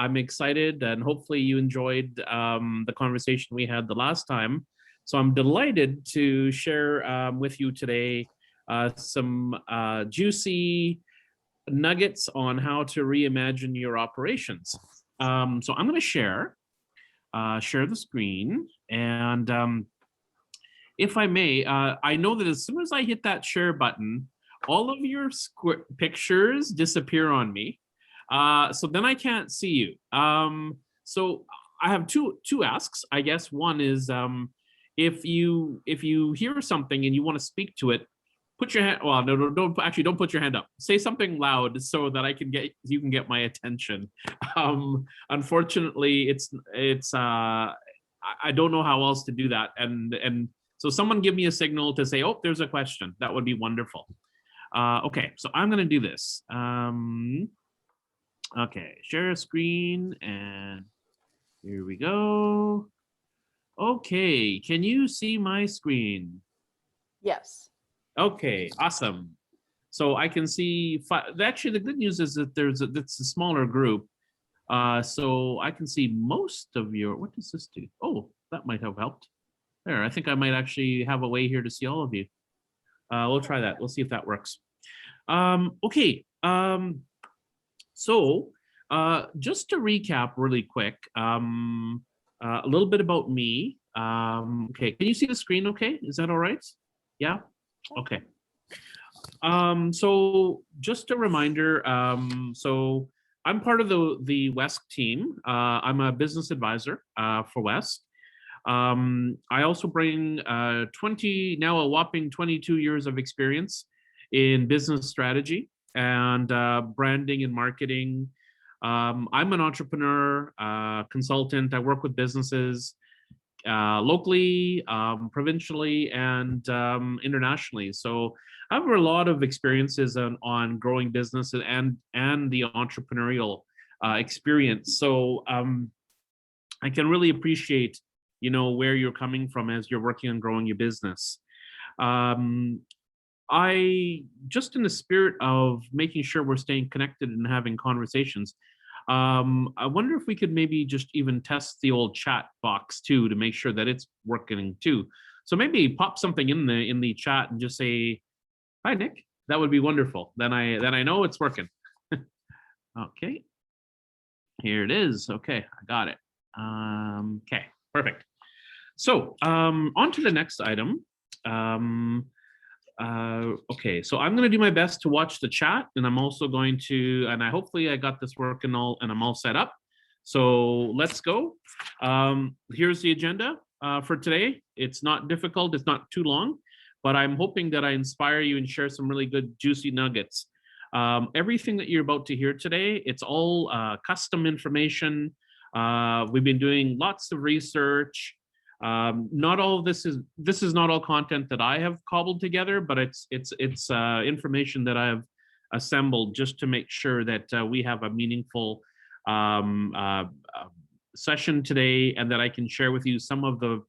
I'm excited, and hopefully you enjoyed the conversation we had the last time. So I'm delighted to share with you today some juicy nuggets on how to reimagine your operations. So I'm going to share the screen, and if I may, I know that as soon as I hit that share button, all of your pictures disappear on me. So then I can't see you. So I have two asks, I guess. One is if you hear something and you want to speak to it, put your hand. Well, no, don't put your hand up. Say something loud so that you can get my attention. Unfortunately, I don't know how else to do that, and so someone give me a signal to say, oh, there's a question. That would be wonderful. Okay, so I'm gonna do this. Okay, share a screen, and here we go. Okay, can you see my screen? Yes. Okay, awesome. So I can see, actually the good news is that it's a smaller group. So I can see most of your, what does this do? Oh, that might have helped. There, I think I might actually have a way here to see all of you. We'll try that. We'll see if that works. Okay. So just to recap really quick, a little bit about me. Okay, can you see the screen okay? Is that all right? Yeah? Okay. So just a reminder, so I'm part of the West team. I'm a business advisor for West. I also bring now a whopping 22 years of experience in business strategy and branding and marketing. I'm an entrepreneur, consultant. I work with businesses locally, provincially, and internationally. So I have a lot of experiences on growing businesses and the entrepreneurial experience. So I can really appreciate where you're coming from as you're working on growing your business. I, just in the spirit of making sure we're staying connected and having conversations, I wonder if we could maybe just even test the old chat box too to make sure that it's working too. So maybe pop something in the chat and just say, "Hi, Nick." That would be wonderful. Then I know it's working. Okay, here it is. Okay, I got it. Okay, perfect. So on to the next item. Okay, so I'm going to do my best to watch the chat, and I'm also going to, and hopefully I got this working and I'm all set up. So let's go. Here's the agenda for today. It's not difficult, it's not too long, but I'm hoping that I inspire you and share some really good juicy nuggets. Everything that you're about to hear today, it's all custom information. We've been doing lots of research. Not all of this is not all content that I have cobbled together, but it's information that I've assembled just to make sure that we have a meaningful session today, and that I can share with you some of the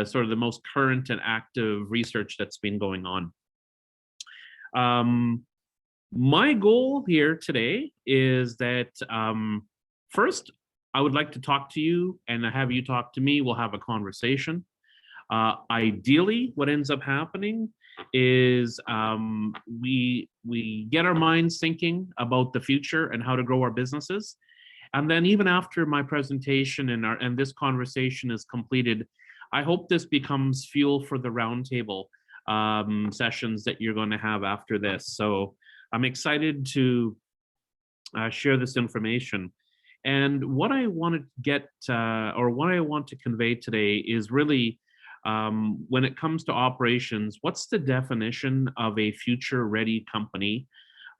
sort of the most current and active research that's been going on. My goal here today is that first, I would like to talk to you and have you talk to me. We'll have a conversation. Ideally, what ends up happening is we get our minds thinking about the future and how to grow our businesses. And then even after my presentation and this conversation is completed, I hope this becomes fuel for the roundtable sessions that you're going to have after this. So I'm excited to share this information. And what I want to get, or what I want to convey today is really, when it comes to operations, what's the definition of a future-ready company?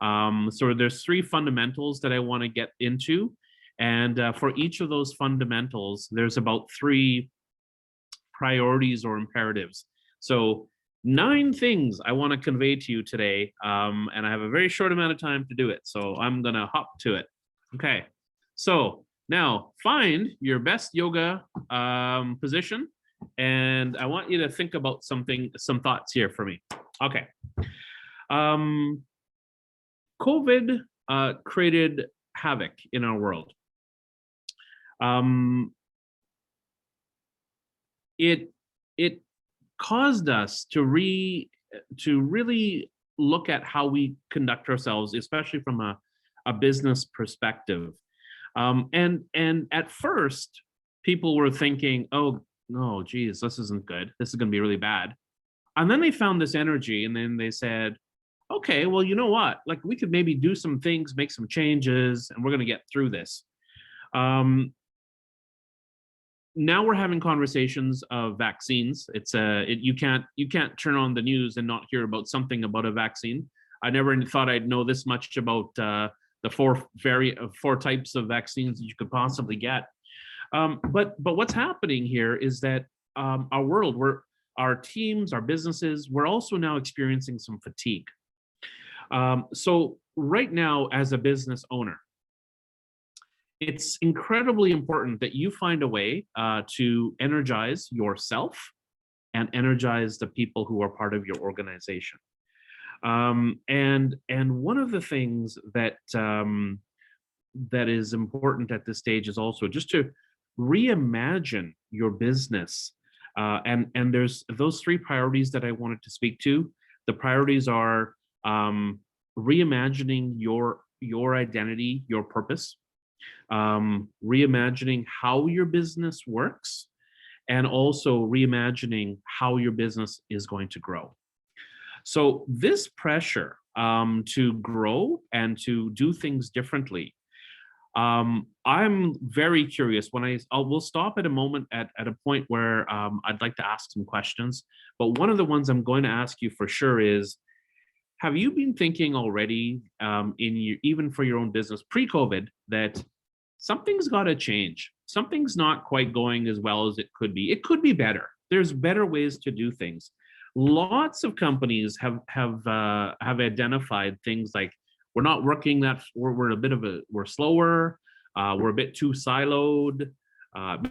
So there's three fundamentals that I want to get into. And for each of those fundamentals, there's about three priorities or imperatives. So 9 things I want to convey to you today, and I have a very short amount of time to do it. So I'm going to hop to it. Okay. So now find your best yoga position, and I want you to think about some thoughts here for me. Okay. COVID created havoc in our world. um, it it caused us to really look at how we conduct ourselves, especially from a business perspective. And at first, people were thinking, "Oh no, geez, this isn't good. This is going to be really bad." And then they found this energy, and then they said, "Okay, well, you know what? Like we could maybe do some things, make some changes, and we're going to get through this." Um, Now we're having conversations of vaccines. You can't turn on the news and not hear about something about a vaccine. I never thought I'd know this much about the four types of vaccines that you could possibly get. But what's happening here is that our teams, our businesses, we're also now experiencing some fatigue. So right now, as a business owner, it's incredibly important that you find a way to energize yourself and energize the people who are part of your organization. And one of the things that is important at this stage is also just to reimagine your business. And there's those three priorities that I wanted to speak to. The priorities are reimagining your identity, your purpose, reimagining how your business works, and also reimagining how your business is going to grow. So this pressure to grow and to do things differently, I'm very curious. We'll stop at a moment at a point where I'd like to ask some questions. But one of the ones I'm going to ask you for sure is, have you been thinking already even for your own business pre-COVID that something's got to change? Something's not quite going as well as it could be. It could be better. There's better ways to do things. Lots of companies have identified things like we're not working that we're slower, we're a bit too siloed,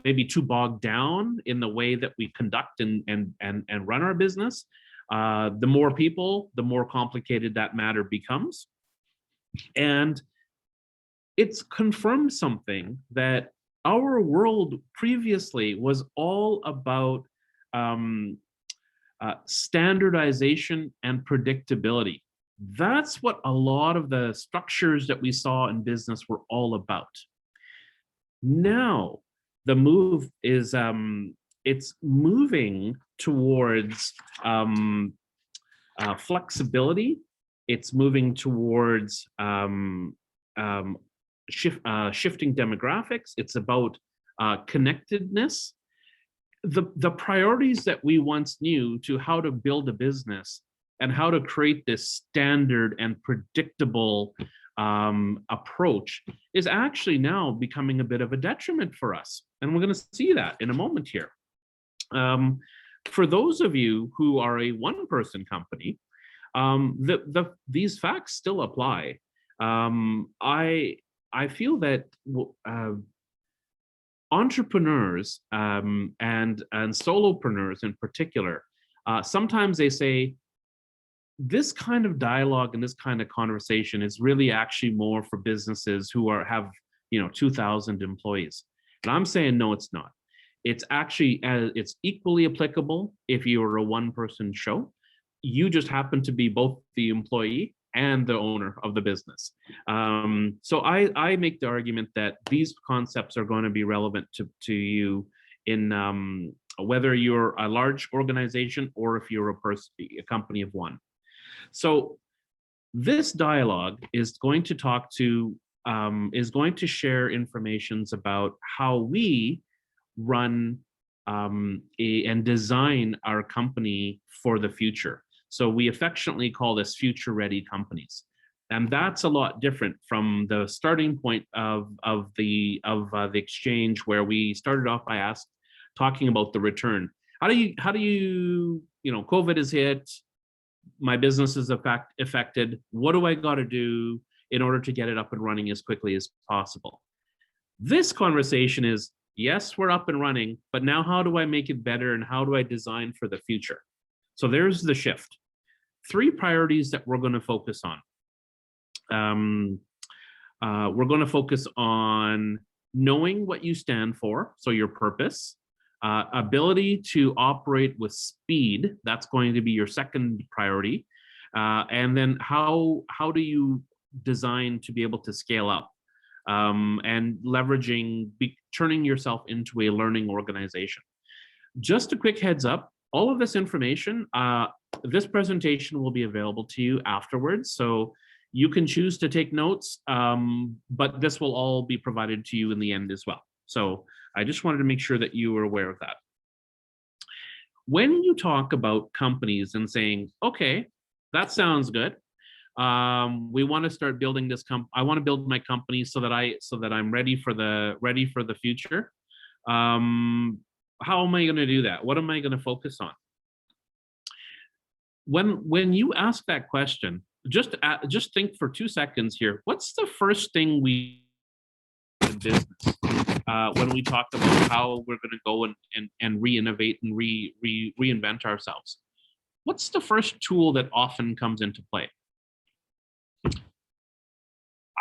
maybe too bogged down in the way that we conduct and run our business. The more people, the more complicated that matter becomes. And it's confirmed something that our world previously was all about standardization and predictability. That's what a lot of the structures that we saw in business were all about. Now, the move is it's moving towards flexibility. It's moving towards shifting demographics. It's about connectedness. The priorities that we once knew to how to build a business and how to create this standard and predictable approach is actually now becoming a bit of a detriment for us. And we're going to see that in a moment here. For those of you who are a one-person company, these facts still apply. I feel that entrepreneurs and solopreneurs in particular, sometimes they say this kind of dialogue and this kind of conversation is really actually more for businesses who have 2,000 employees. And I'm saying no, it's not. It's actually it's equally applicable if you're a one-person show. You just happen to be both the employee and the owner of the business. So I make the argument that these concepts are going to be relevant to you in whether you're a large organization or if you're a company of one. So this dialogue is going to is going to share informations about how we run and design our company for the future. So we affectionately call this future ready companies. And that's a lot different from the starting point of the exchange, where we started off by talking about the return. How do you COVID has hit, my business is affected. What do I got to do in order to get it up and running as quickly as possible? This conversation is, yes, we're up and running, but now how do I make it better and how do I design for the future? So there's the shift. 3 priorities that we're going to focus on. We're going to focus on knowing what you stand for, so your purpose, ability to operate with speed, that's going to be your second priority. And then how do you design to be able to scale up, and leveraging, turning yourself into a learning organization. Just a quick heads up, all of this information, this presentation will be available to you afterwards. So you can choose to take notes, but this will all be provided to you in the end as well. So I just wanted to make sure that you were aware of that. When you talk about companies and saying, okay, that sounds good. We want to start building this I want to build my company so that I'm ready for the future. How am I going to do that? What am I going to focus on? When you ask that question, just think for 2 seconds here. What's the first thing we do in business when we talk about how we're going to go and re-innovate and reinvent ourselves? What's the first tool that often comes into play?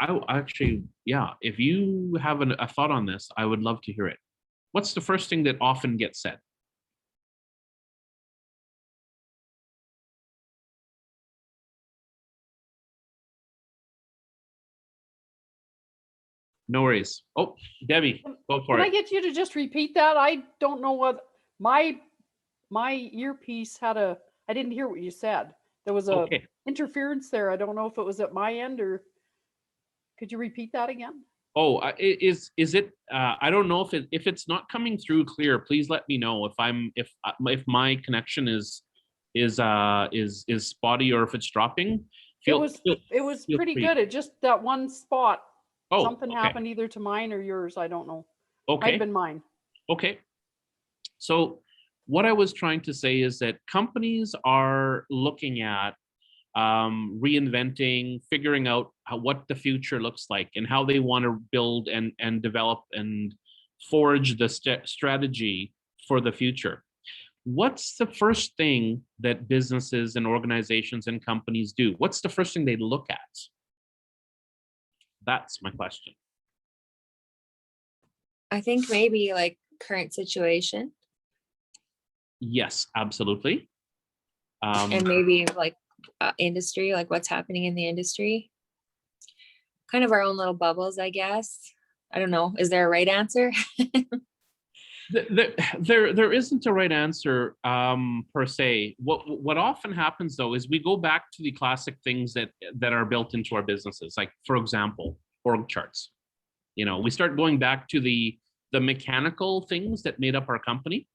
I actually, yeah, if you have a thought on this, I would love to hear it. What's the first thing that often gets said? No worries. Oh, Debbie, go for Can it. I get you to just repeat that? I don't know what my earpiece had I didn't hear what you said. There was a Okay. interference there. I don't know if it was at my end or could you repeat that again? Oh, is it? I don't know if it's not coming through clear. Please let me know if my connection is spotty or if it's dropping. It was Feel pretty free. good. It just that one spot. Oh, Something okay. happened either to mine or yours. I don't know. Might Okay. have been mine. Okay. So what I was trying to say is that companies are looking at reinventing, figuring out what the future looks like and how they want to build and develop and forge the strategy for the future. What's the first thing that businesses and organizations and companies do? What's the first thing they look at? That's my question. I think maybe like current situation. Yes, absolutely. And maybe like industry, like what's happening in the industry. Kind of our own little bubbles, I guess. I don't know. Is there a right answer? There isn't a right answer per se. What often happens though is we go back to the classic things that are built into our businesses. Like for example, org charts. We start going back to the mechanical things that made up our company,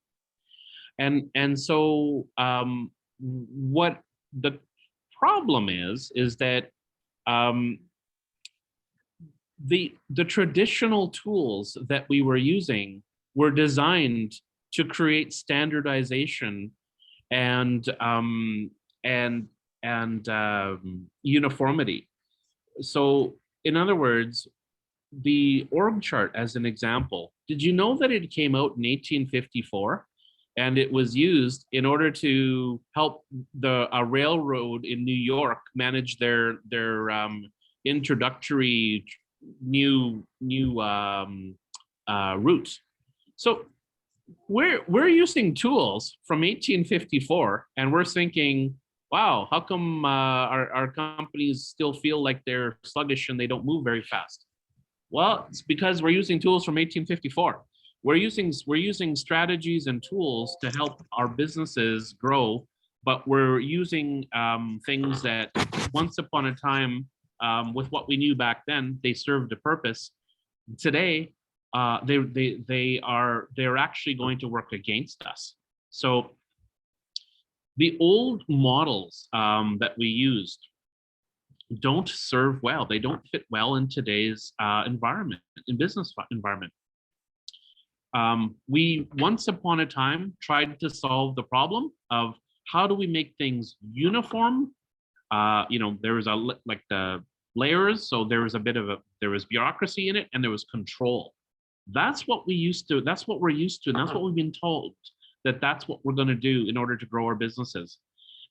and so what the problem is that the traditional tools that we were using were designed to create standardization and uniformity. So, in other words, the org chart, as an example, did you know that it came out in 1854, and it was used in order to help a railroad in New York manage their introductory new route. So we're using tools from 1854, and we're thinking, wow, how come our companies still feel like they're sluggish and they don't move very fast? Well, it's because we're using tools from 1854. We're using strategies and tools to help our businesses grow, but we're using things that once upon a time, with what we knew back then, they served a purpose. Today, they're actually going to work against us. So the old models that we used don't serve well. They don't fit well in today's environment, in business environment. We once upon a time tried to solve the problem of how do we make things uniform. There was the layers, so there was bureaucracy in it, and there was control. That's what we're used to, and that's what we've been told, that's what we're going to do in order to grow our businesses.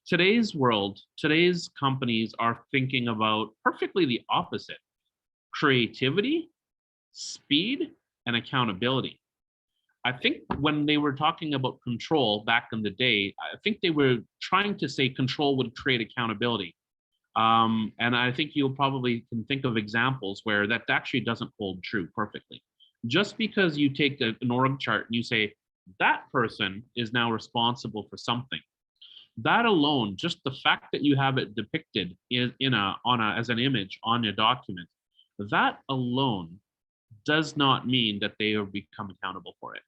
Today's world, today's companies are thinking about perfectly the opposite: creativity, speed, and accountability. I think when they were talking about control back in the day, I think they were trying to say control would create accountability. And I think you'll probably can think of examples where that actually doesn't hold true perfectly. Just because you take an org chart and you say that person is now responsible for something, that alone, just the fact that you have it depicted as an image on a document, that alone does not mean that they have become accountable for it.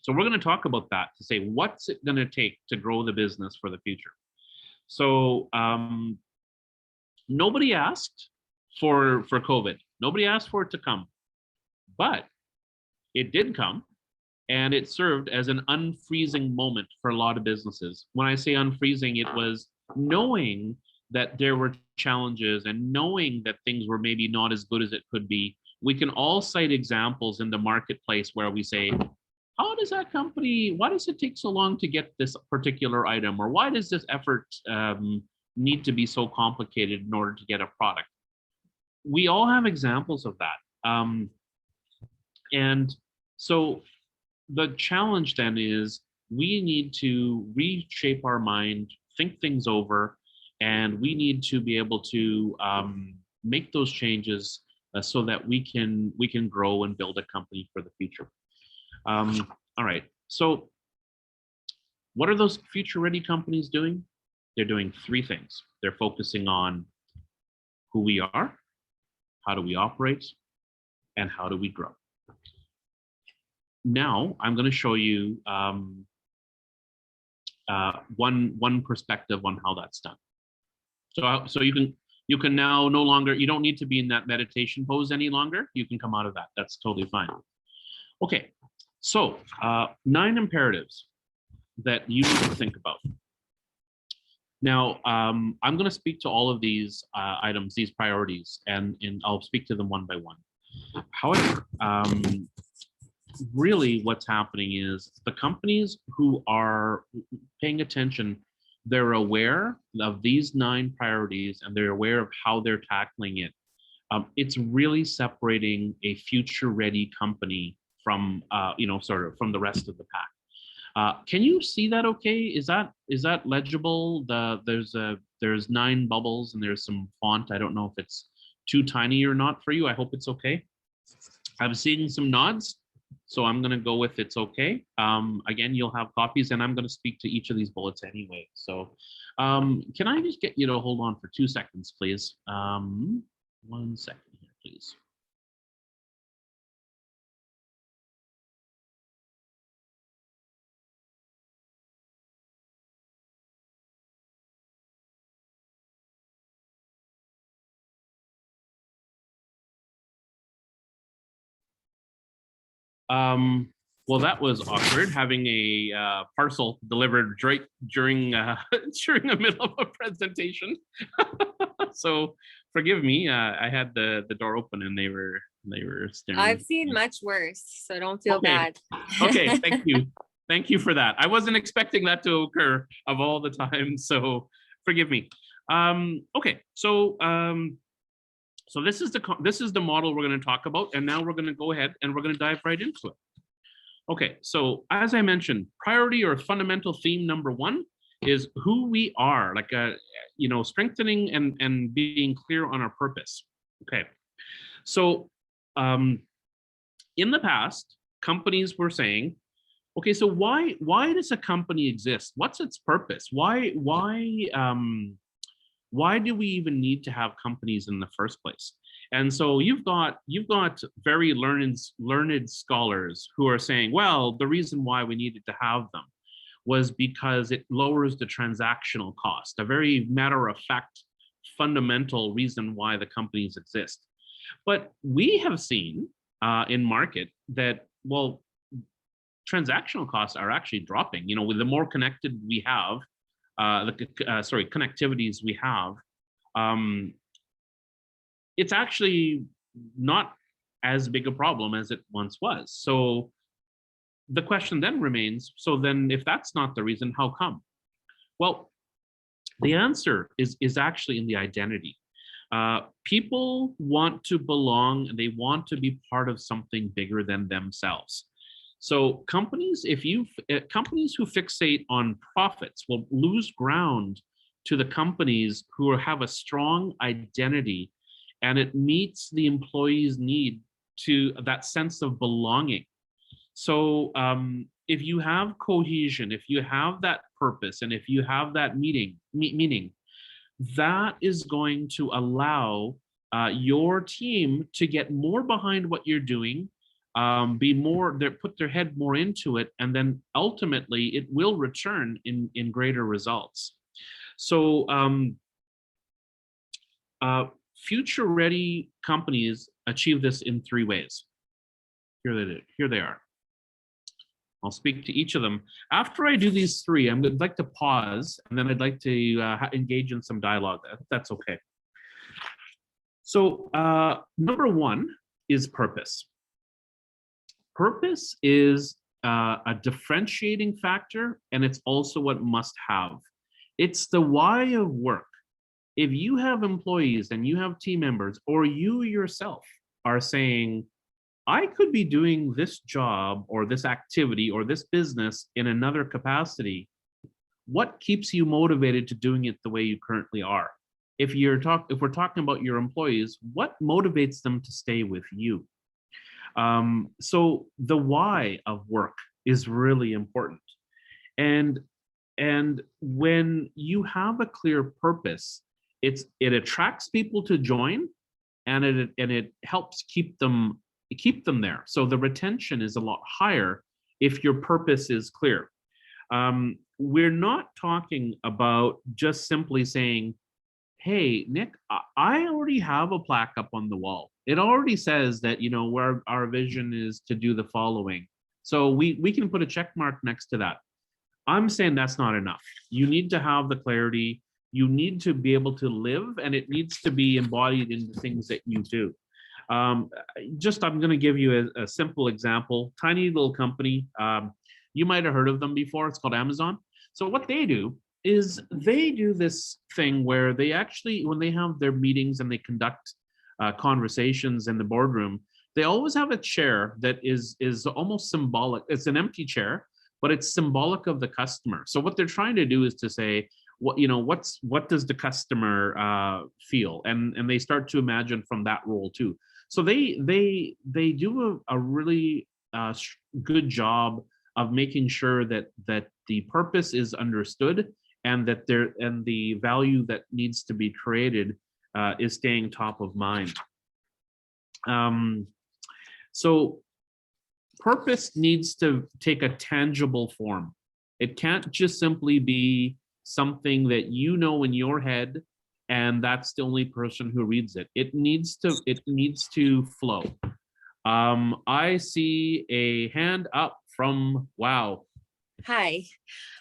So we're going to talk about that to say, what's it going to take to grow the business for the future? So nobody asked for COVID. Nobody asked for it to come, but it did come, and it served as an unfreezing moment for a lot of businesses. When I say unfreezing, it was knowing that there were challenges and knowing that things were maybe not as good as it could be. We can all cite examples in the marketplace where we say, how does that company, why does it take so long to get this particular item? Or why does this effort need to be so complicated in order to get a product? We all have examples of that. And so the challenge then is we need to reshape our mind, think things over, and we need to be able to make those changes so that we can grow and build a company for the future. All right, so what are those future-ready companies doing? They're doing three things. They're focusing on who we are, how do we operate, and how do we grow. Now, I'm going to show you one perspective on how that's done. So you can now no longer, you don't need to be in that meditation pose any longer. You can come out of that. That's totally fine. Okay, so 9 imperatives that you need to think about. Now, I'm going to speak to all of these items, these priorities, and I'll speak to them one by one. However, really what's happening is the companies who are paying attention, they're aware of these 9 priorities and they're aware of how they're tackling it. It's really separating a future-ready company from, sort of from the rest of the pack. Can you see that okay? Is that legible? There's 9 bubbles and there's some font. I don't know if it's too tiny or not for you. I hope it's okay. I'm seeing some nods, so I'm going to go with it's okay. Again, you'll have copies, and I'm going to speak to each of these bullets anyway. So can I just get you to hold on for 2 seconds, please? 1 second here, please. Well, that was awkward, having a parcel delivered right during during the middle of a presentation. So forgive me. I had the door open and they were staring. I've seen much worse, so don't feel bad. Okay, thank you. Thank you for that. I wasn't expecting that to occur of all the time, so forgive me. Okay, so so this is the model we're going to talk about, and now we're going to go ahead and we're going to dive right into it. Okay, so as I mentioned, priority or fundamental theme number 1 is who we are, like strengthening and being clear on our purpose. Okay, so in the past, companies were saying, okay, so why does a company exist? What's its purpose? Why do we even need to have companies in the first place? And so you've got very learned scholars who are saying, well, the reason why we needed to have them was because it lowers the transactional cost, a very matter-of-fact, fundamental reason why the companies exist. But we have seen in market that, well, transactional costs are actually dropping. With the more connected we have, connectivities we have, it's actually not as big a problem as it once was. So the question then remains, so then if that's not the reason, how come? Well, the answer is actually in the identity. People want to belong, and they want to be part of something bigger than themselves. So companies, companies who fixate on profits will lose ground to the companies who have a strong identity, and it meets the employee's need to that sense of belonging. So if you have cohesion, if you have that purpose, and if you have that meaning, that is going to allow your team to get more behind what you're doing, put their head more into it, and then ultimately it will return in greater results. So future ready companies achieve this in 3 ways. Here they are. I'll speak to each of them. After I do these 3, I'd like to pause, and then I'd like to engage in some dialogue. That's okay. So number 1 is purpose. Purpose is a differentiating factor, and it's also what must have. It's the why of work. If you have employees and you have team members, or you yourself are saying, I could be doing this job or this activity or this business in another capacity, what keeps you motivated to doing it the way you currently are? If we're talking about your employees, what motivates them to stay with you? So the why of work is really important. And when you have a clear purpose, it attracts people to join, and it helps keep them there. So the retention is a lot higher if your purpose is clear. We're not talking about just simply saying, hey, Nick, I already have a plaque up on the wall. It already says that, where our vision is to do the following. So we can put a check mark next to that. I'm saying that's not enough. You need to have the clarity. You need to be able to live, and it needs to be embodied in the things that you do. I'm going to give you a simple example. Tiny little company. You might have heard of them before. It's called Amazon. So what they do is they do this thing where they actually, when they have their meetings and they conduct conversations in the boardroom, they always have a chair that is almost symbolic. It's an empty chair, but it's symbolic of the customer. So what they're trying to do is to say, what does the customer feel, and they start to imagine from that role too. So they do a really good job of making sure that the purpose is understood, and that the value that needs to be created is staying top of mind. So purpose needs to take a tangible form. It can't just simply be something that in your head, and that's the only person who reads it. It needs to flow. I see a hand up from Wow. Hi.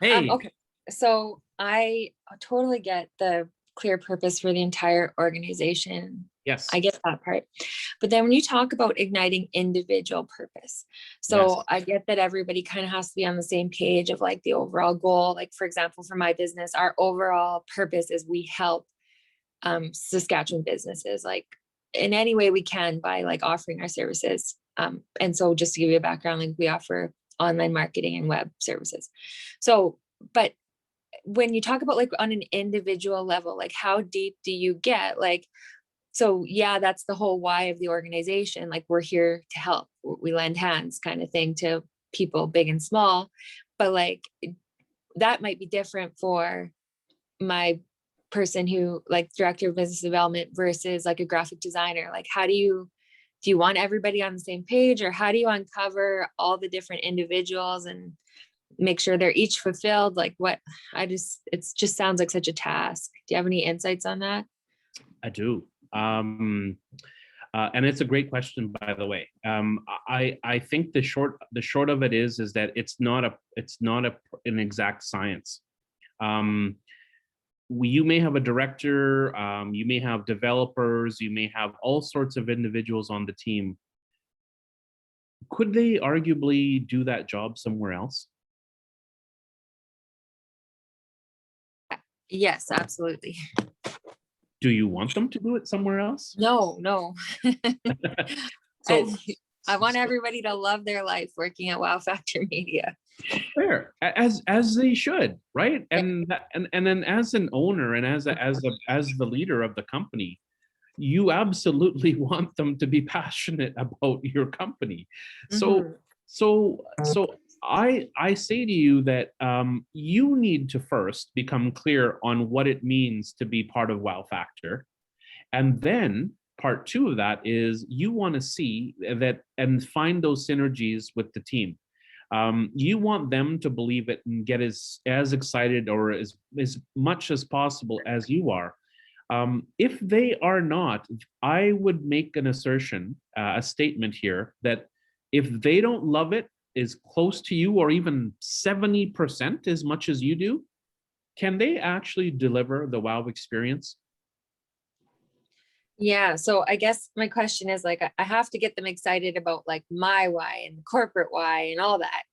Hey. Okay. So I totally get the clear purpose for the entire organization. Yes. I get that part. But then when you talk about igniting individual purpose, so Yes. I get that everybody kind of has to be on the same page of like the overall goal. Like, for example, for my business, our overall purpose is we help Saskatchewan businesses like in any way we can by like offering our services. And so just to give you a background, like we offer online marketing and web services. So, but when you talk about like on an individual level, like how deep do you get? Like, so yeah, that's the whole why of the organization. Like we're here to help. We lend hands kind of thing to people big and small. But like that might be different for my person who like director of business development versus like a graphic designer. Like how do you want everybody on the same page, or how do you uncover all the different individuals and make sure they're each fulfilled? Like it just sounds like such a task. Do you have any insights on that? I do. And it's a great question, by the way. I think the short of it is that it's not an exact science. You may have a director, you may have developers, you may have all sorts of individuals on the team. Could they arguably do that job somewhere else? Yes, absolutely. Do you want them to do it somewhere else? No, no. So, I want everybody to love their life working at Wow Factor Media. fair, as they should, right? Yeah. And then as an owner and as the leader of the company, you absolutely want them to be passionate about your company. So Mhm. so I say to you that you need to first become clear on what it means to be part of Wow Factor. And then part two of that is you want to see that and find those synergies with the team. You want them to believe it and get as excited or as much as possible as you are. If they are not, I would make an assertion, a statement here that if they don't love it as close to you or even 70% as much as you do, can they actually deliver the wow experience? Yeah. So I guess my question is like, I have to get them excited about like my why and corporate why and all that.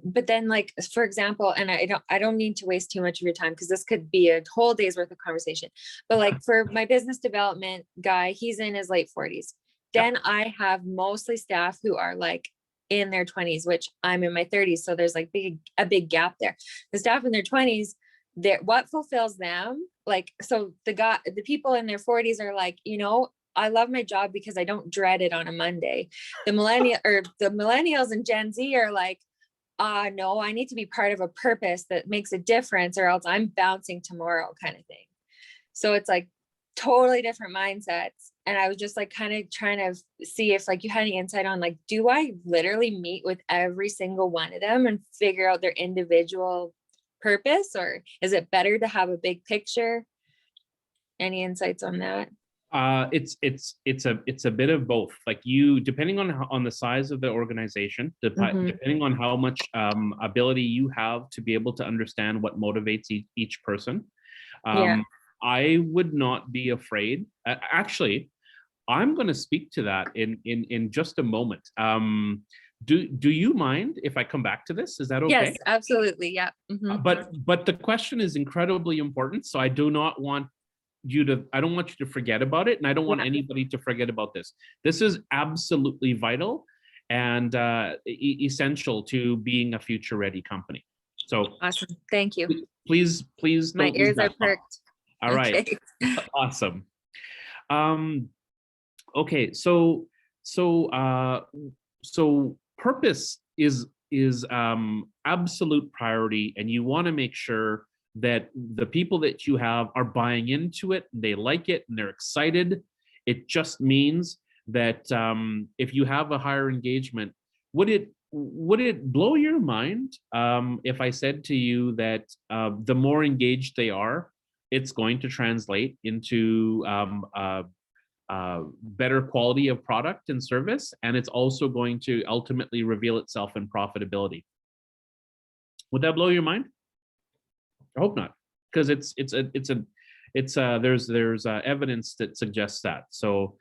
But then like, for example, and I don't need to waste too much of your time because this could be a whole day's worth of conversation. But like for my business development guy, he's in his late 40s. Then I have mostly staff who are like in their 20s, which I'm in my 30s. So there's like a big gap there. The staff in their 20s, what fulfills them, like, so the people in their 40s are like, I love my job because I don't dread it on a Monday. The millennials and Gen Z are like, no, I need to be part of a purpose that makes a difference or else I'm bouncing tomorrow kind of thing. So it's like totally different mindsets. And I was just like kind of trying to see if like you had any insight on like, do I literally meet with every single one of them and figure out their individual purpose, or is it better to have a big picture? Any insights on that? It's a bit of both. Like you, depending on the size of the organization, depending on how much ability you have to be able to understand what motivates each person, Yeah. I would not be afraid. Actually, I'm going to speak to that in just a moment. Do you mind if I come back to this? Is that okay? Yes, absolutely. Yeah. Mhm. But the question is incredibly important, so I don't want you to forget about it, and I don't want Yeah. anybody to forget about this. This is absolutely vital and essential to being a future ready company. So Awesome. Thank you. please My don't lose ears are that thought. perked. All right. Okay. Awesome. Okay, so purpose is absolute priority, and you want to make sure that the people that you have are buying into it, they like it, and they're excited. It just means that if you have a higher engagement, would it blow your mind if I said to you that the more engaged they are, it's going to translate into better quality of product and service, and it's also going to ultimately reveal itself in profitability. Would that blow your mind? I hope not, because there's evidence that suggests that. So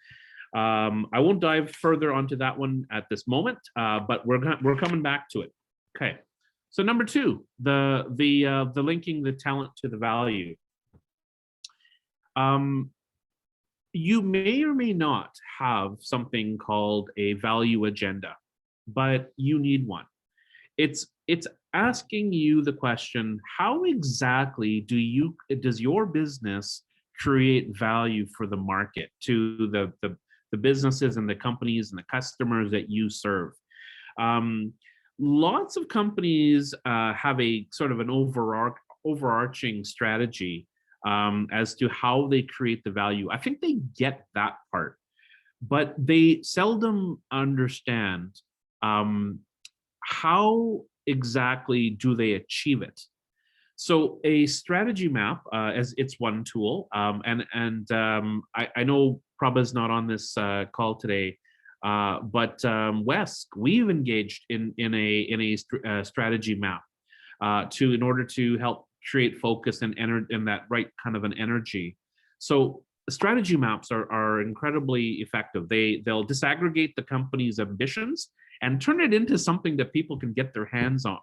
I won't dive further onto that one at this moment, but we're coming back to it. Okay. So number two, the linking the talent to the value. You may or may not have something called a value agenda, but you need one. It's asking you the question, how exactly does your business create value for the market, to the businesses and the companies and the customers that you serve? Lots of companies have a sort of an overarching strategy as to how they create the value. I think they get that part, but they seldom understand how exactly do they achieve it. So a strategy map, as it's one tool, I know Prabha's not on this call today, but Wes, we've engaged in a strategy map in order to help create focus and that right kind of an energy. So strategy maps are incredibly effective. They'll disaggregate the company's ambitions and turn it into something that people can get their hands on,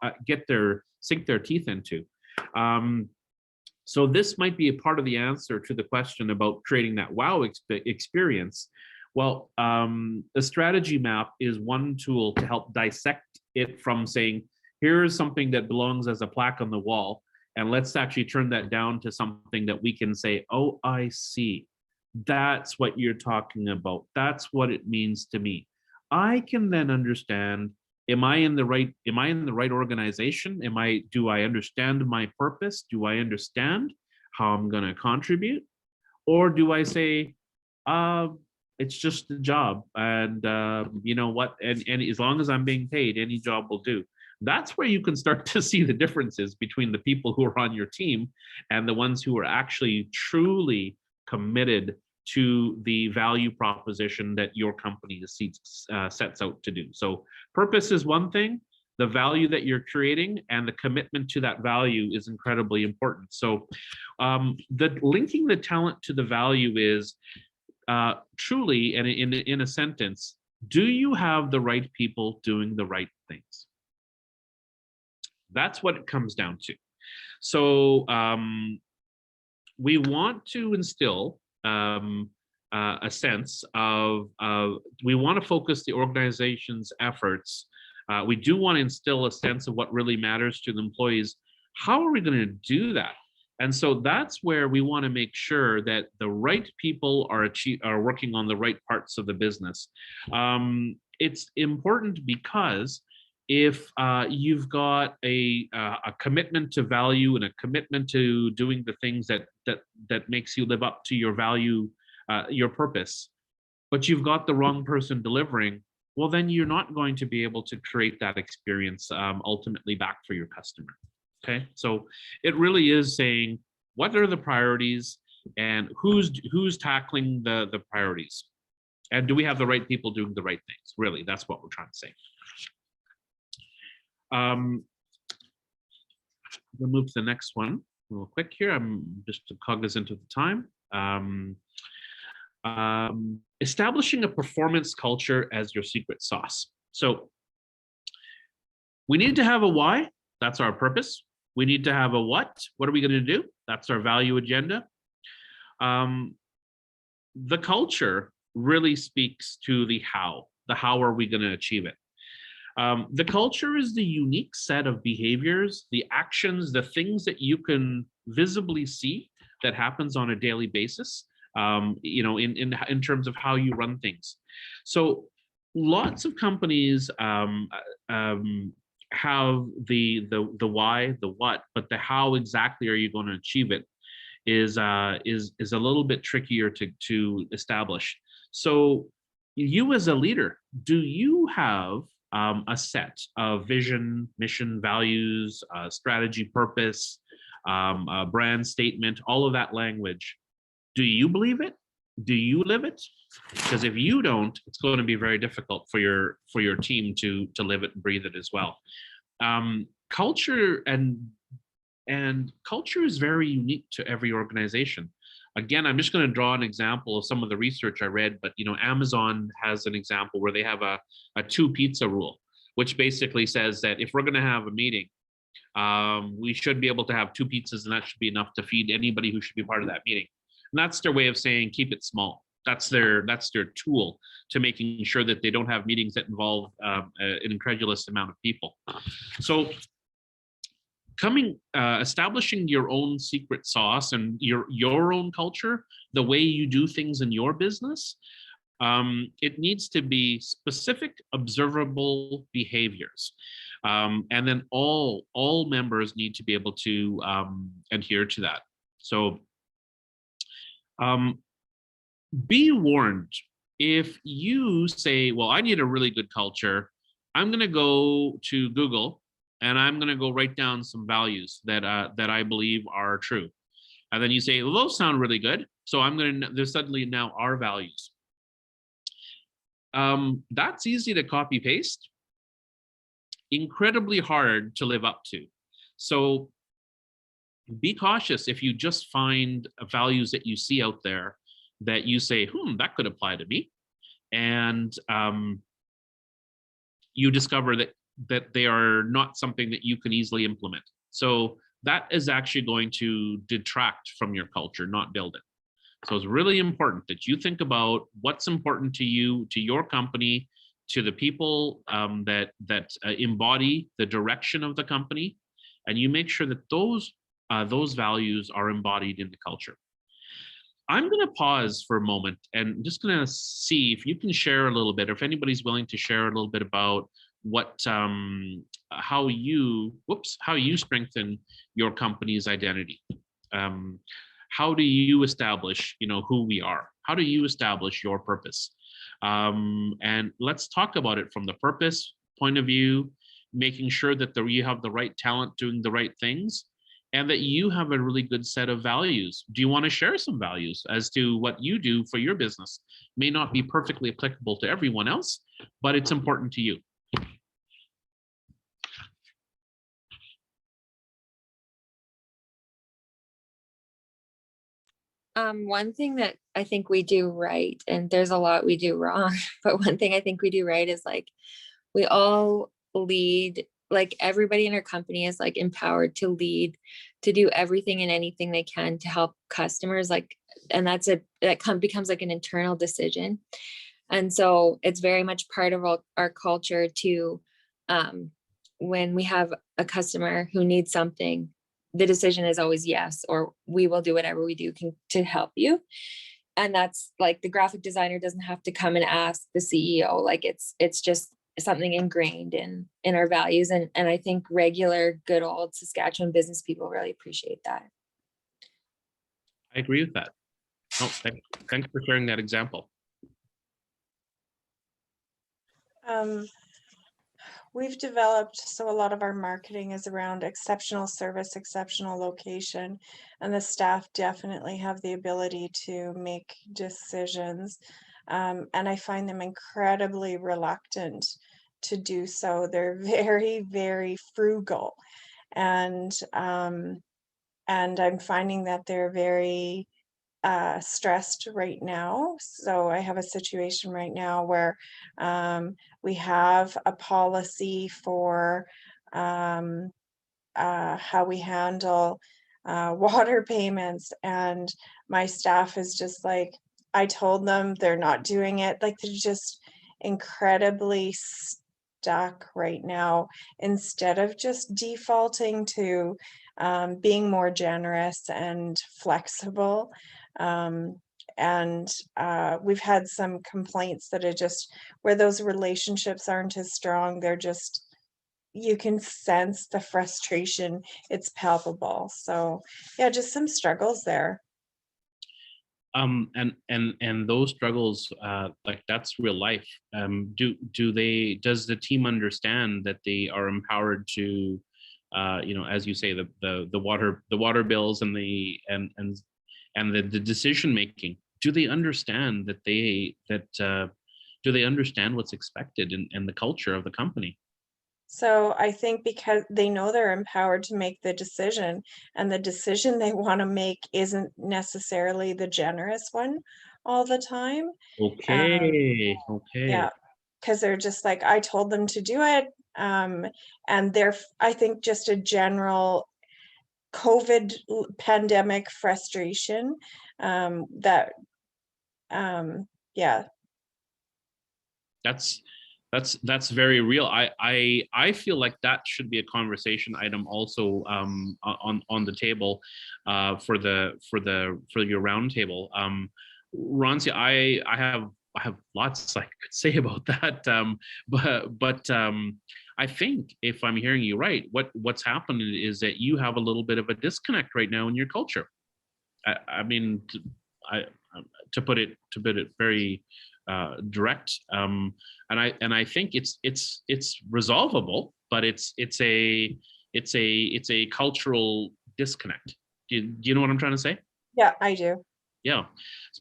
sink their teeth into. So this might be a part of the answer to the question about creating that wow experience. Well, a strategy map is one tool to help dissect it from saying, here's something that belongs as a plaque on the wall, and let's actually turn that down to something that we can say, oh, I see. That's what you're talking about. That's what it means to me. I can then understand, am I in the right organization? Do I understand my purpose? Do I understand how I'm going to contribute? Or do I say, it's just a job, and you know what, and as long as I'm being paid, any job will do. That's where you can start to see the differences between the people who are on your team and the ones who are actually truly committed to the value proposition that your company sets out to do. So purpose is one thing, the value that you're creating and the commitment to that value is incredibly important. So the linking the talent to the value is truly, and in a sentence, do you have the right people doing the right things? That's what it comes down to. So we want to instill a sense of, we want to focus the organization's efforts. We do want to instill a sense of what really matters to the employees. How are we going to do that? And so that's where we want to make sure that the right people are working on the right parts of the business. It's important because if you've got a commitment to value and a commitment to doing the things that makes you live up to your value, your purpose, but you've got the wrong person delivering, well, then you're not going to be able to create that experience ultimately back for your customer. Okay, so it really is saying, what are the priorities and who's tackling the priorities? And do we have the right people doing the right things? Really, that's what we're trying to say. We'll move to the next one real quick here. I'm just cognizant of the time. Establishing a performance culture as your secret sauce. So we need to have a why. That's our purpose. We need to have a what. What are we going to do? That's our value agenda. The culture really speaks to the how. The how are we going to achieve it? The culture is the unique set of behaviors, the actions, the things that you can visibly see that happens on a daily basis, you know, in terms of how you run things. So lots of companies have the why, the what, but the how exactly are you going to achieve it is a little bit trickier to establish. So you as a leader, do you have a set of vision, mission, values, strategy, purpose, a brand statement, all of that language? Do you believe it? Do you live it? Because if you don't, it's going to be very difficult for your team to live it and breathe it as well. Culture and culture is very unique to every organization. Again, I'm just going to draw an example of some of the research I read, but you know, Amazon has an example where they have a 2 pizza rule, which basically says that if we're going to have a meeting, we should be able to have 2 pizzas, and that should be enough to feed anybody who should be part of that meeting. And that's their way of saying keep it small. That's their tool to making sure that they don't have meetings that involve an incredulous amount of people. So establishing your own secret sauce and your own culture, the way you do things in your business, it needs to be specific, observable behaviors, and then all members need to be able to adhere to that. So be warned, if you say, well, I need a really good culture, I'm going to go to Google and I'm going to go write down some values that I believe are true. And then you say, well, those sound really good, so there's suddenly now our values. That's easy to copy paste, incredibly hard to live up to. So be cautious if you just find values that you see out there that you say, that could apply to me. And you discover that they are not something that you can easily implement. So that is actually going to detract from your culture, not build it. So it's really important that you think about what's important to you, to your company, to the people that embody the direction of the company, and you make sure that those values are embodied in the culture. I'm going to pause for a moment and just going to see if you can share a little bit, or if anybody's willing to share a little bit about what how you strengthen your company's identity. How do you establish, who we are? How do you establish your purpose? And let's talk about it from the purpose point of view, making sure that you have the right talent doing the right things, and that you have a really good set of values. Do you want to share some values as to what you do for your business? May not be perfectly applicable to everyone else, but it's important to you. One thing that I think we do right, and there's a lot we do wrong, but one thing I think we do right is like, we all lead, like everybody in our company is like empowered to lead, to do everything and anything they can to help customers. Like, and becomes like an internal decision. And so it's very much part of our culture to, when we have a customer who needs something, the decision is always yes, or we will do whatever we do to help you. And that's like, the graphic designer doesn't have to come and ask the CEO. Like it's just something ingrained in our values. And I think regular good old Saskatchewan business people really appreciate that. I agree with that. Oh, thanks for sharing that example. We've developed, so a lot of our marketing is around exceptional service, exceptional location, and the staff definitely have the ability to make decisions. And I find them incredibly reluctant to do so. They're very, very frugal. And I'm finding that they're very stressed right now. So I have a situation right now where we have a policy for how we handle water payments, and my staff is just like, I told them they're not doing it. Like, they're just incredibly stuck right now, instead of just defaulting to being more generous and flexible. And we've had some complaints that are just where those relationships aren't as strong. They're just, you can sense the frustration. It's palpable. So yeah, just some struggles there. And those struggles, like, that's real life. Does the team understand that they are empowered to, as you say, the water bills and the decision making? Do they understand do they understand what's expected and the culture of the company? So I think because they know they're empowered to make the decision, and the decision they want to make isn't necessarily the generous one all the time. Okay. Yeah, because they're just like, I told them to do it. And I think just a general COVID pandemic frustration, that yeah. That's very real. I feel like that should be a conversation item also, on the table, for your roundtable. Ronsi, I have lots I could say about that, but I think if I'm hearing you right, what's happening is that you have a little bit of a disconnect right now in your culture. I mean, to put it very direct, and I think it's resolvable, but it's a cultural disconnect. Do you know what I'm trying to say? Yeah, I do. Yeah,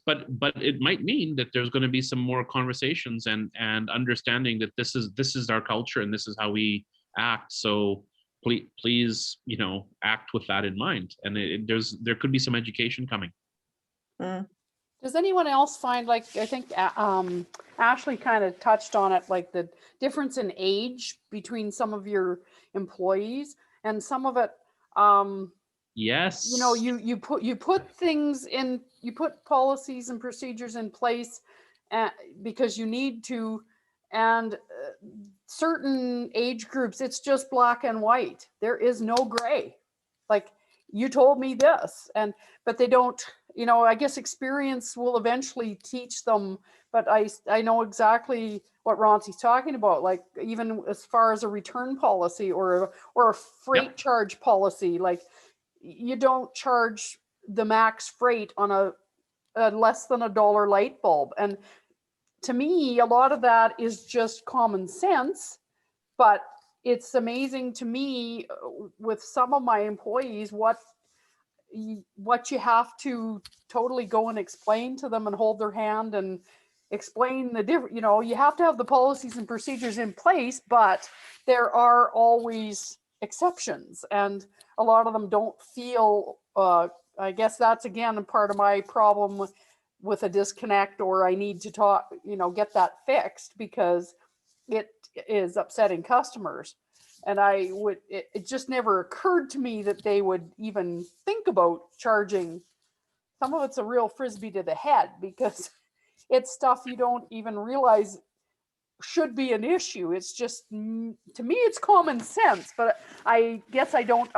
but it might mean that there's going to be some more conversations and understanding that this is our culture and this is how we act. So please, act with that in mind. And there could be some education coming. Mm. Does anyone else find, like, I think Ashley kind of touched on it, like the difference in age between some of your employees, and some of it, Yes. You know, you put things in, you put policies and procedures in place because you need to, and certain age groups, it's just black and white. There is no gray. Like, you told me this, but they don't, you know, I guess experience will eventually teach them, but I know exactly what Ronzi's talking about, like even as far as a return policy or a freight charge policy. Like, you don't charge the max freight on a less than $1 light bulb. And to me, a lot of that is just common sense, but it's amazing to me with some of my employees what you have to totally go and explain to them and hold their hand and explain the different, you know, you have to have the policies and procedures in place, but there are always exceptions, and a lot of them don't feel, I guess that's again a part of my problem with a disconnect, or I need to talk, you know, get that fixed because it is upsetting customers. And it just never occurred to me that they would even think about charging. Some of it's a real frisbee to the head because it's stuff you don't even realize should be an issue. It's just, to me, it's common sense, but I guess I don't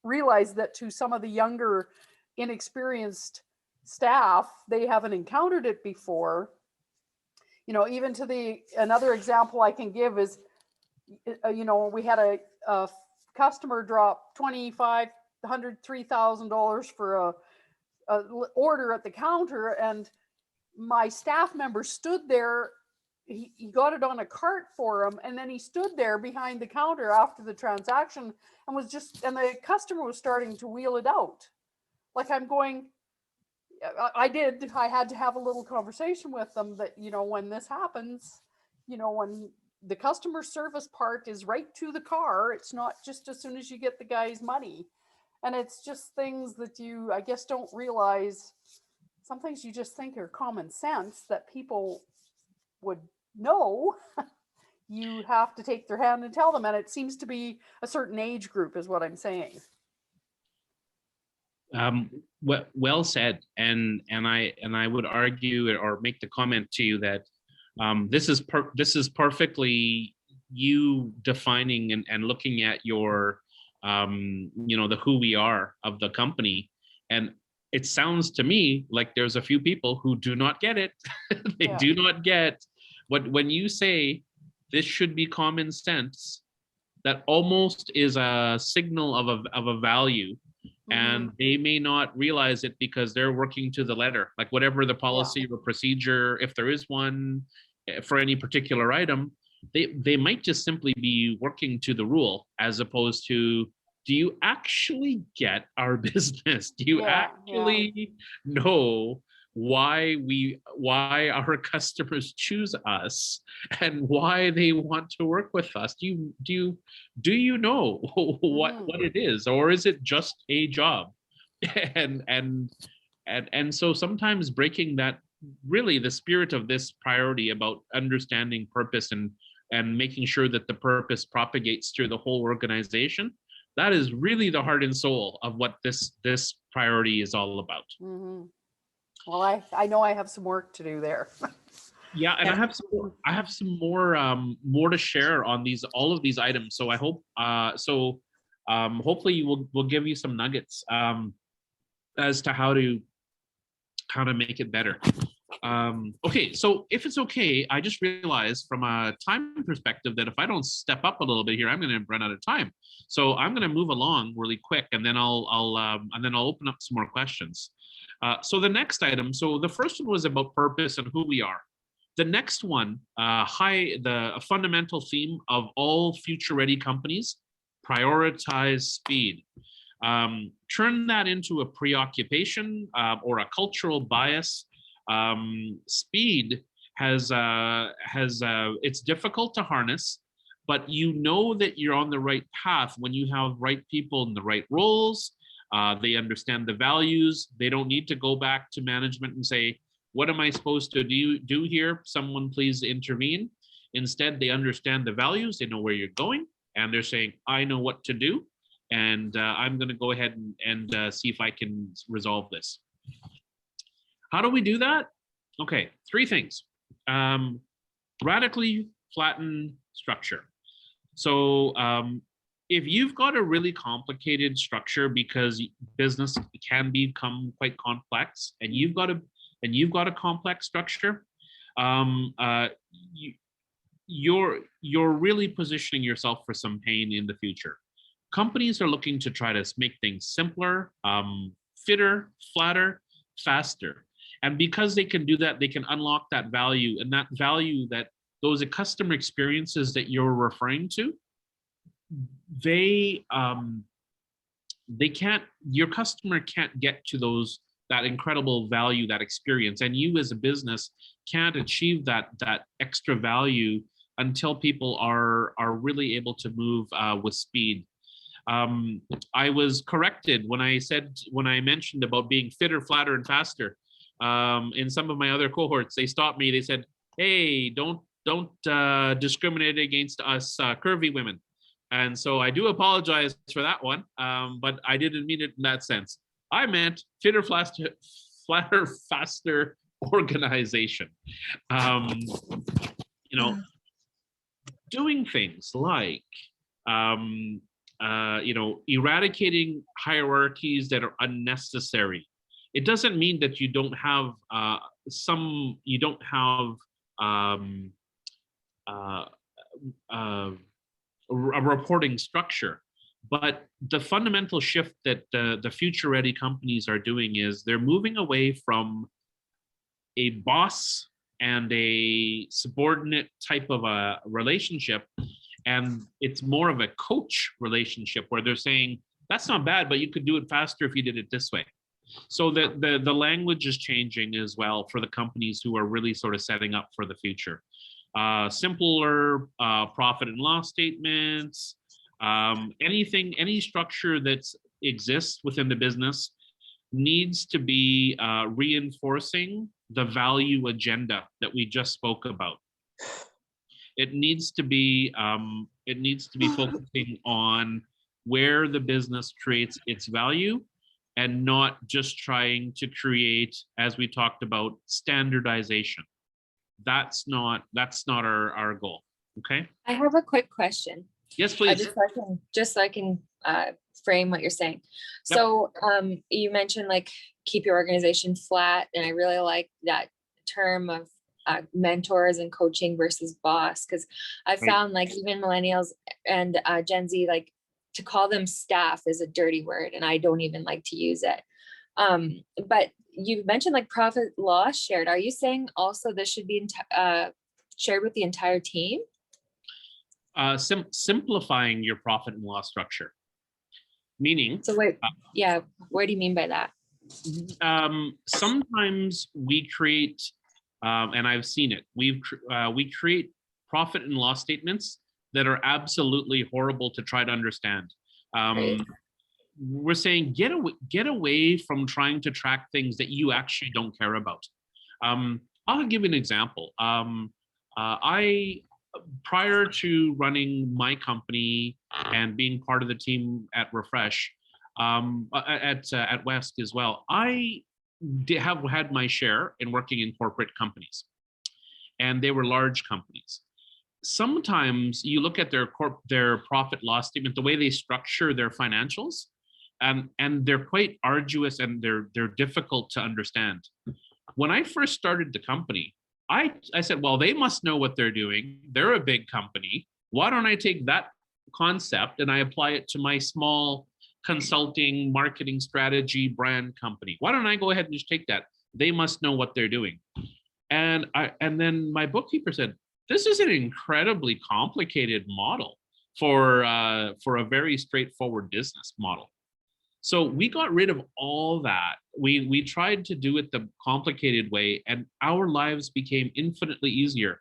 realize that to some of the younger, inexperienced staff, they haven't encountered it before. You know, even to another example I can give is, you know, we had a customer drop $2,500, $3,000 for a order at the counter, and my staff member stood there. He got it on a cart for him, and then he stood there behind the counter after the transaction and and the customer was starting to wheel it out. Like, I'm going, I had to have a little conversation with them that, you know, when this happens, you know, when the customer service part is right to the car, it's not just as soon as you get the guy's money. And it's just things that you, I guess, don't realize. Some things you just think are common sense that people would know. You have to take their hand and tell them, and it seems to be a certain age group is what I'm saying. Well said, and I would argue or make the comment to you that this is perfectly you defining and looking at your you know, the who we are of the company. And it sounds to me like there's a few people who do not get it. They do not get when you say this should be common sense, that almost is a signal of a value. And they may not realize it because they're working to the letter, like whatever the policy or procedure, if there is one for any particular item, they might just simply be working to the rule, as opposed to, do you actually get our business? Do you actually know why our customers choose us and why they want to work with us? Do you know what it is, or is it just a job? and so sometimes breaking that, really the spirit of this priority about understanding purpose and making sure that the purpose propagates through the whole organization, that is really the heart and soul of what this priority is all about. Well, I know I have some work to do there. Yeah, and I have some more to share on all of these items. So I hope hopefully we'll give you some nuggets as to how to make it better. Okay, so if it's okay, I just realized from a time perspective that if I don't step up a little bit here, I'm going to run out of time. So I'm going to move along really quick, and then I'll open up some more questions. So the next item, so the first one was about purpose and who we are. The next one, a fundamental theme of all future-ready companies: prioritize speed. Turn that into a preoccupation or a cultural bias. Speed has it's difficult to harness, but you know that you're on the right path when you have right people in the right roles. They understand the values. They don't need to go back to management and say, what am I supposed to do here? Someone please intervene. Instead, they understand the values. They know where you're going, and they're saying, I know what to do. and I'm going to go ahead and see if I can resolve this. How do we do that? Okay, 3 things. Radically flatten structure. So if you've got a really complicated structure, because business can become quite complex, and you've got a complex structure, you're really positioning yourself for some pain in the future. Companies are looking to try to make things simpler, fitter, flatter, faster. And because they can do that, they can unlock that value, and that value, that those customer experiences that you're referring to, your customer can't get to that incredible value, that experience, and you as a business can't achieve that extra value until people are really able to move with speed. I was corrected when I mentioned about being fitter, flatter, and faster. In some of my other cohorts, they stopped me. They said, "Hey, don't discriminate against us curvy women." And so I do apologize for that one, but I didn't mean it in that sense. I meant fitter, flatter, faster organization. Doing things like eradicating hierarchies that are unnecessary. It doesn't mean that you don't have a reporting structure, but the fundamental shift that the future-ready companies are doing is they're moving away from a boss and a subordinate type of a relationship, and it's more of a coach relationship where they're saying, that's not bad, but you could do it faster if you did it this way. So the language is changing as well for the companies who are really sort of setting up for the future. Simpler profit and loss statements, any structure that exists within the business needs to be reinforcing the value agenda that we just spoke about. It needs to be focusing on where the business creates its value, and not just trying to create, as we talked about, standardization. That's not our goal. Okay. I have a quick question. Yes, please. Just so I can frame what you're saying. Yep. So you mentioned like keep your organization flat, and I really like that term of mentors and coaching versus boss, because I found like even millennials and Gen Z, like, to call them staff is a dirty word, and I don't even like to use it. But you mentioned like profit loss shared. Are you saying also this should be shared with the entire team? Simplifying your profit and loss structure. Meaning. So wait, yeah, what do you mean by that? Sometimes we create, and I've seen it. We create profit and loss statements that are absolutely horrible to try to understand. We're saying get away from trying to track things that you actually don't care about. I'll give you an example. I, prior to running my company and being part of the team at Refresh, at West as well, I have had my share in working in corporate companies, and they were large companies. Sometimes you look at their profit loss statement, the way they structure their financials, and they're quite arduous, and they're difficult to understand. When I first started the company, I said, well, they must know what they're doing. They're a big company. Why don't I take that concept and I apply it to my small consulting, marketing strategy, brand company? Why don't I go ahead and just take that? They must know what they're doing. And then my bookkeeper said, this is an incredibly complicated model for a very straightforward business model. So we got rid of all that. We tried to do it the complicated way, and our lives became infinitely easier.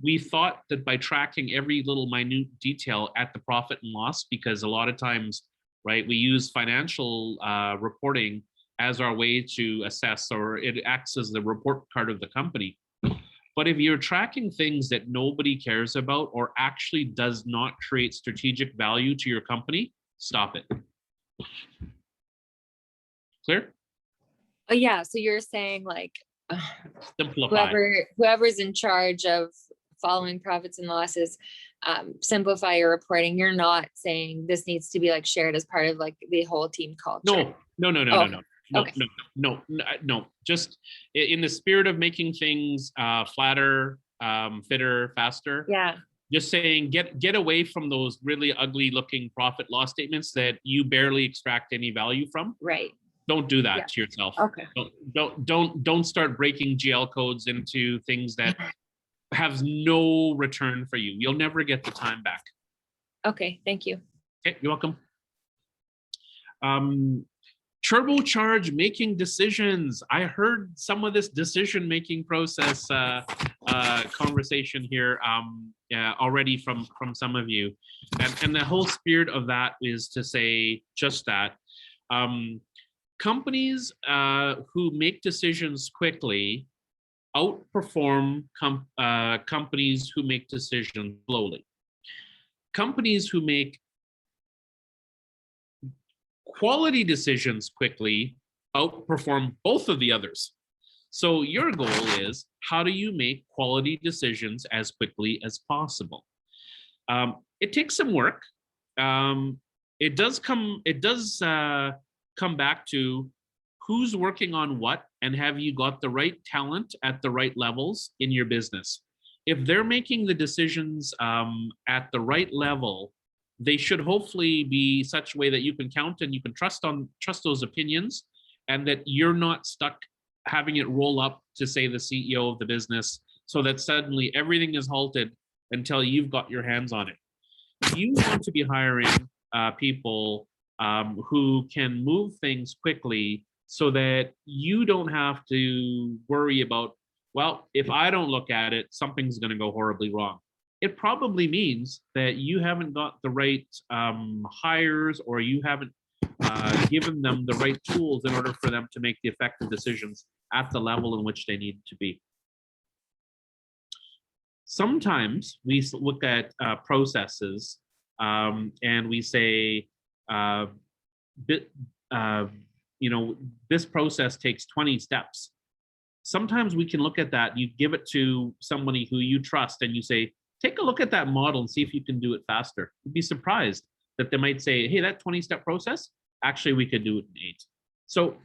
We thought that by tracking every little minute detail at the profit and loss, because a lot of times, right, we use financial reporting as our way to assess, or it acts as the report card of the company. But if you're tracking things that nobody cares about or actually does not create strategic value to your company, Stop it. Clear? Oh yeah, so you're saying like Simplify. whoever's in charge of following profits and losses, simplify your reporting. You're not saying this needs to be like shared as part of like the whole team culture. No. Just in the spirit of making things flatter, fitter, faster. Yeah. Just saying, get away from those really ugly looking profit loss statements that you barely extract any value from. Right. Don't do that to yourself. Okay. Don't start breaking GL codes into things that have no return for you. You'll never get the time back. Okay, thank you. Okay, you're welcome. Turbocharge making decisions. I heard some of this decision-making process conversation here already from some of you. And the whole spirit of that is to say just that. Companies who make decisions quickly outperform companies who make decisions slowly. Companies who make quality decisions quickly outperform both of the others. So your goal is, how do you make quality decisions as quickly as possible? It takes some work. It does come back to who's working on what, and have you got the right talent at the right levels in your business? If they're making the decisions at the right level, they should hopefully be such a way that you can count and you can trust those opinions, and that you're not stuck having it roll up to, say, the CEO of the business, so that suddenly everything is halted until you've got your hands on it. You want to be hiring people who can move things quickly, so that you don't have to worry about, well, if I don't look at it, something's going to go horribly wrong. It probably means that you haven't got the right hires, or you haven't given them the right tools in order for them to make the effective decisions at the level in which they need to be. Sometimes we look at processes and we say, this process takes 20 steps. Sometimes we can look at that. You give it to somebody who you trust and you say, take a look at that model and see if you can do it faster. You'd be surprised that they might say, hey, that 20-step process, actually, we could do it in 8. So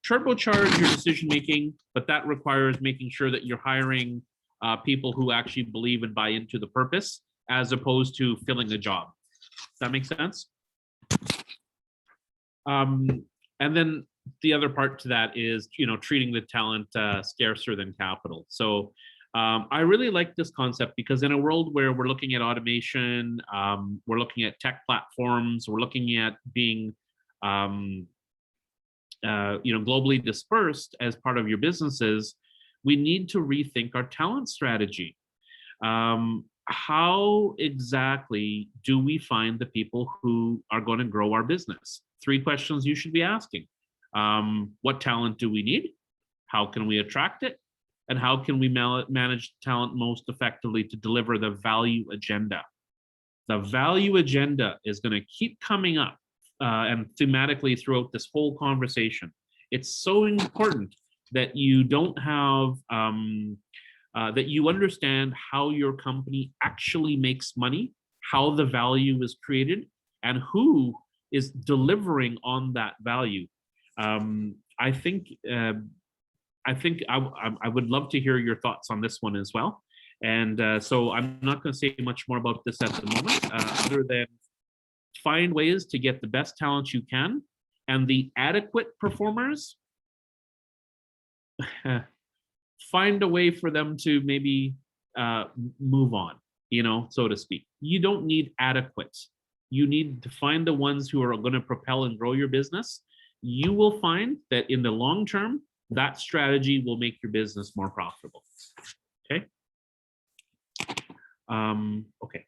turbocharge your decision-making, but that requires making sure that you're hiring people who actually believe and buy into the purpose, as opposed to filling a job. Does that make sense? And then the other part to that is, treating the talent scarcer than capital. So I really like this concept, because in a world where we're looking at automation, we're looking at tech platforms, we're looking at being, globally dispersed as part of your businesses, we need to rethink our talent strategy. How exactly do we find the people who are going to grow our business? 3 questions you should be asking. What talent do we need? How can we attract it? And how can we manage talent most effectively to deliver the value agenda? The value agenda is going to keep coming up and thematically throughout this whole conversation. It's so important that you don't have, that you understand how your company actually makes money, how the value is created, and who is delivering on that value. I think I would love to hear your thoughts on this one as well. And so I'm not going to say much more about this at the moment, other than find ways to get the best talent you can, and the adequate performers, find a way for them to maybe move on, so to speak. You don't need adequate. You need to find the ones who are going to propel and grow your business. You will find that in the long term, that strategy will make your business more profitable. Okay. Okay.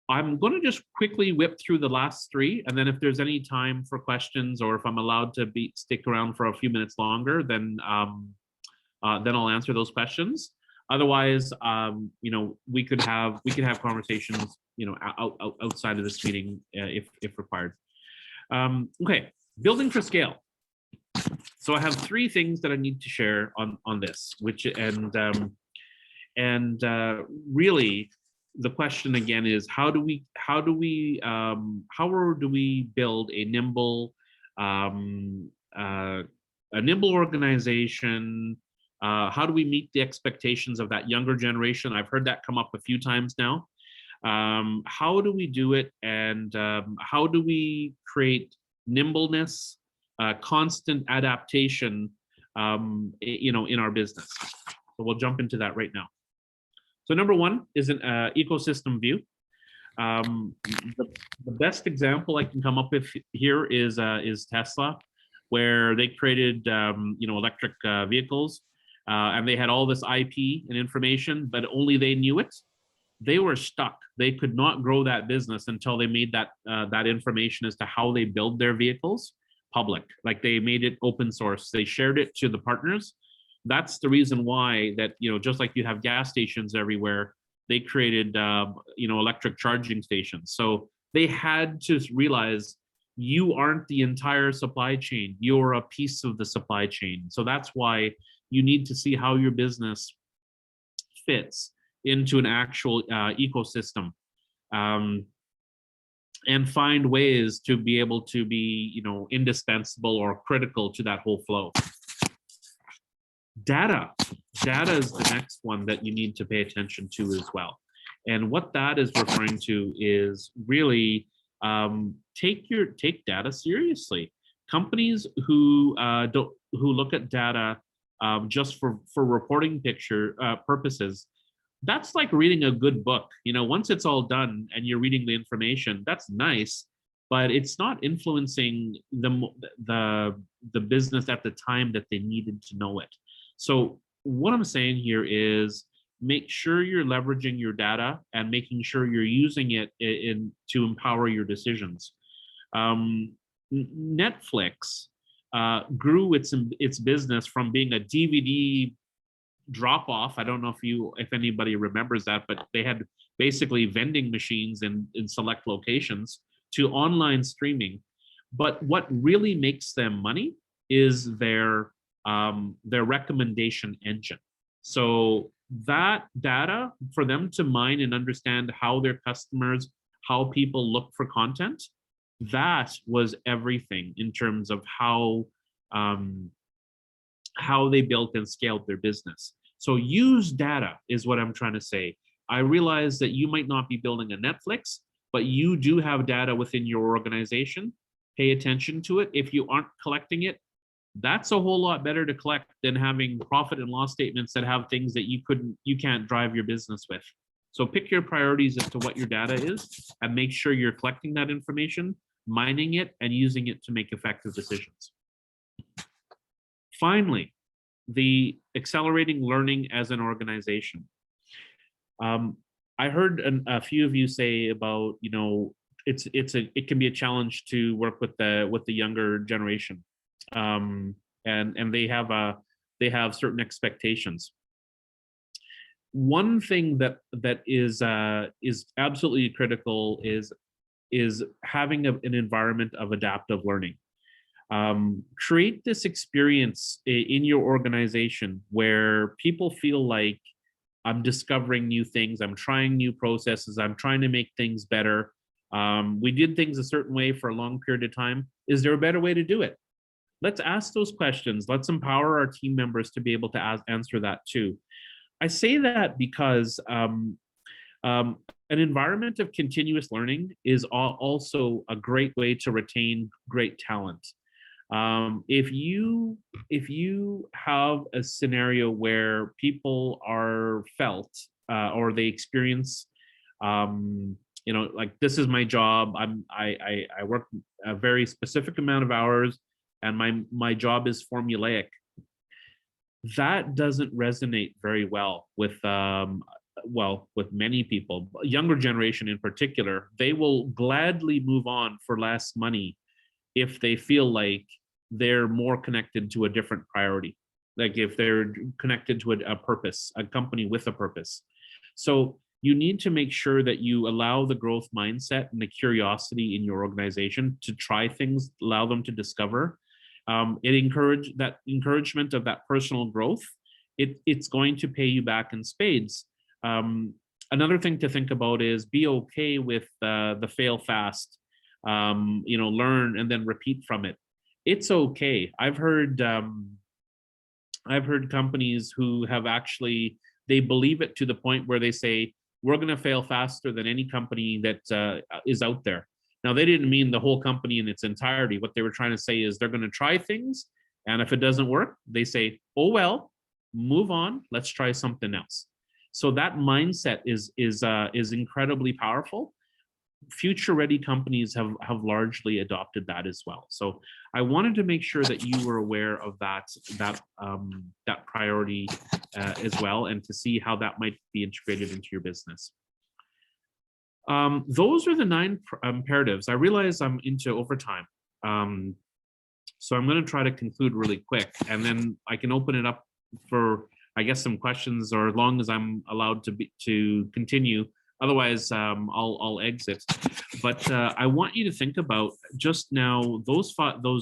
I'm going to just quickly whip through the last 3, and then if there's any time for questions, or if I'm allowed to stick around for a few minutes longer, then I'll answer those questions. Otherwise, we could have conversations, outside of this meeting if required. Okay, building for scale. So I have three things that I need to share on this, really the question again is how do we build a nimble organization? How do we meet the expectations of that younger generation? I've heard that come up a few times now. How do we do it, and how do we create nimbleness, constant adaptation, in our business? So we'll jump into that right now. So number one is an ecosystem view. The best example I can come up with here is Tesla, where they created electric vehicles, and they had all this IP and information, but only they knew it. They were stuck. They could not grow that business until they made that information as to how they build their vehicles public. Like they made it open source. They shared it to the partners. That's the reason why that, just like you have gas stations everywhere, they created, electric charging stations. So they had to realize you aren't the entire supply chain. You're a piece of the supply chain. So that's why you need to see how your business fits into an actual ecosystem, and find ways to be able to be, indispensable or critical to that whole flow. Data is the next one that you need to pay attention to as well. And what that is referring to is really take data seriously. Companies who look at data just for reporting purposes, that's like reading a good book. Once it's all done and you're reading the information, that's nice, but it's not influencing the business at the time that they needed to know it. So what I'm saying here is make sure you're leveraging your data and making sure you're using it to empower your decisions. Netflix grew its business from being a DVD drop off. I don't know if anybody remembers that, but they had basically vending machines in select locations to online streaming. But what really makes them money is their recommendation engine. So that data for them to mine and understand how their customers, how people look for content, that was everything in terms of how they built and scaled their business. So use data is what I'm trying to say. I realize that you might not be building a Netflix, but you do have data within your organization. Pay attention to it. If you aren't collecting it, that's a whole lot better to collect than having profit and loss statements that have things that you can't drive your business with. So pick your priorities as to what your data is and make sure you're collecting that information, mining it, and using it to make effective decisions. Finally, the accelerating learning as an organization. I heard a few of you say about, it can be a challenge to work with the younger generation, and they have certain expectations. One thing that is absolutely critical is having an environment of adaptive learning. Create this experience in your organization where people feel like I'm discovering new things, I'm trying new processes, I'm trying to make things better. We did things a certain way for a long period of time. Is there a better way to do it? Let's ask those questions. Let's empower our team members to be able to answer that too. I say that because an environment of continuous learning is also a great way to retain great talent. If you have a scenario where people are felt or they experience, like, this is my job, I work a very specific amount of hours and my job is formulaic, that doesn't resonate very well with many people. Younger generation in particular, they will gladly move on for less money if they feel like they're more connected to a different priority, like if they're connected to a purpose, a company with a purpose. So you need to make sure that you allow the growth mindset and the curiosity in your organization to try things, allow them to discover. That encouragement of that personal growth. It's going to pay you back in spades. Another thing to think about is be okay with the fail fast. Learn and then repeat from it. It's okay. I've heard companies who have actually, they believe it to the point where they say, we're going to fail faster than any company that is out there. Now, they didn't mean the whole company in its entirety. What they were trying to say is they're going to try things, and if it doesn't work, they say, oh, well, move on. Let's try something else. So that mindset is incredibly powerful. Future ready companies have largely adopted that as well. So I wanted to make sure that you were aware of that priority as well, and to see how that might be integrated into your business. Those are the 9 imperatives. I realize I'm into overtime, so I'm going to try to conclude really quick, and then I can open it up for, I guess, some questions, or as long as I'm allowed to continue. Otherwise, I'll exit. But I want you to think about just now those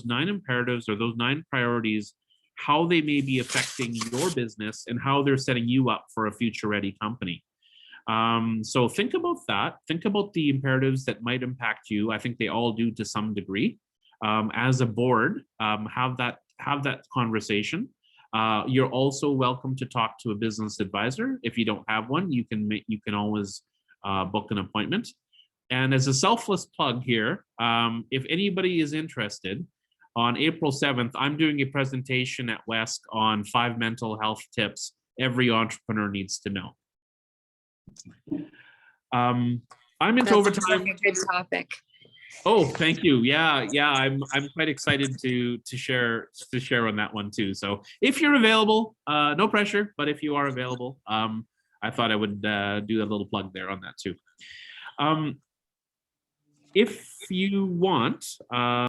9 imperatives, or those 9 priorities, how they may be affecting your business and how they're setting you up for a future-ready company. So think about that. Think about the imperatives that might impact you. I think they all do to some degree. As a board, have that conversation. You're also welcome to talk to a business advisor. If you don't have one, you can always book an appointment. And as a selfless plug here, if anybody is interested, on April 7th, I'm doing a presentation at WESC on 5 mental health tips every entrepreneur needs to know. I'm into overtime. Like a good topic. Oh, thank you. Yeah, I'm quite excited to share on that one too. So if you're available, no pressure, but if you are available, I thought I would do a little plug there on that too. If you want,